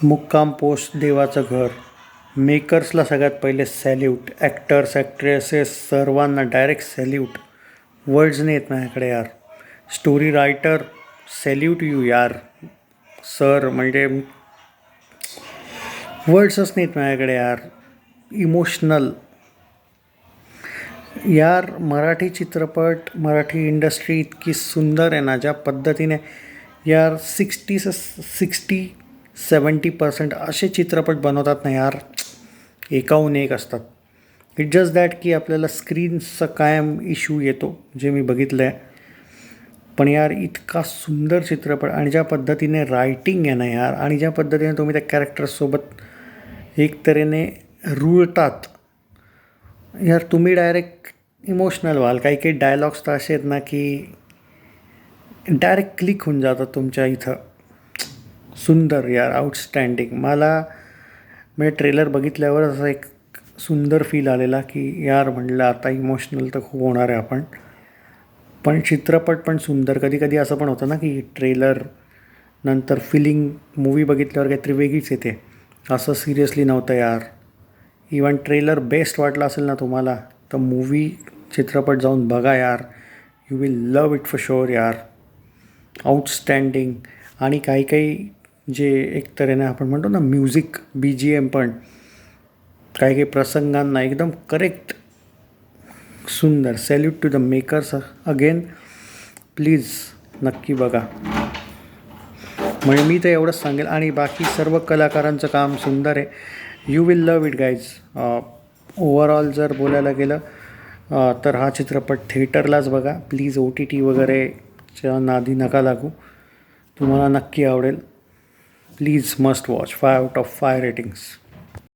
मुक्काम पोस्ट देवाचं घर. मेकर्सला सगळ्यात पहिले सॅल्यूट. ॲक्टर्स ॲक्ट्रेसेस सर्वांना डायरेक्ट सॅल्यूट. वर्ड्स नाही आहेत माझ्याकडे यार. स्टोरी रायटर सॅल्यूट यू यार सर. म्हणजे वर्ड्सच नाहीत माझ्याकडे यार. इमोशनल यार. मराठी चित्रपट, मराठी इंडस्ट्री इतकी सुंदर आहे ना, ज्या पद्धतीने यार 60-70% असे चित्रपट बनवतात ना यार, एकाहून एक असतात. इट जस्ट दॅट की आपल्याला स्क्रीनचा कायम इश्यू येतो, जे मी बघितलं आहे. पण यार इतका सुंदर चित्रपट, आणि ज्या पद्धतीने रायटिंग आहे ना यार, आणि ज्या पद्धतीने तुम्ही त्या कॅरेक्टर्ससोबत एक तऱ्हेने रुळतात यार, तुम्ही डायरेक्ट इमोशनल व्हाल. काही काही डायलॉग्स तर असे आहेत ना की डायरेक्ट क्लिक होऊन जातात तुमच्या इथं. सुंदर यार, आउटस्टँडिंग. मला म्हणजे ट्रेलर बघितल्यावर असं एक सुंदर फील आलेला की यार म्हटलं आता इमोशनल तर खूप होणार आहे आपण, पण चित्रपट पण सुंदर. कधी कधी असं पण होतं ना की ट्रेलर नंतर फिलिंग मूवी बघितल्यावर काहीतरी वेगळीच येते. असं सिरियसली नव्हतं यार. इवन ट्रेलर बेस्ट वाटला असेल ना तुम्हाला, तर मूवी चित्रपट जाऊन बघा यार. You will love it for sure यार. आउटस्टँडिंग. आणि काही काही जे एक तऱ्हेने आपण म्हणतो ना म्युझिक, BGM पण काही काही प्रसंगांना एकदम करेक्ट. सुंदर. Salute to the makers again. Please नक्की बघा. म्हणजे मी तर एवढंच सांगेल. आणि बाकी सर्व कलाकारांचं काम सुंदर आहे. You will love it guys. Overall जर बोलायला गेलं तर हा चित्रपट थिएटरलाच बघा प्लीज. OTT वगैरेच्या नादी नका लागू. तुम्हाला नक्की आवडेल. Please must watch. 5 out of 5 ratings.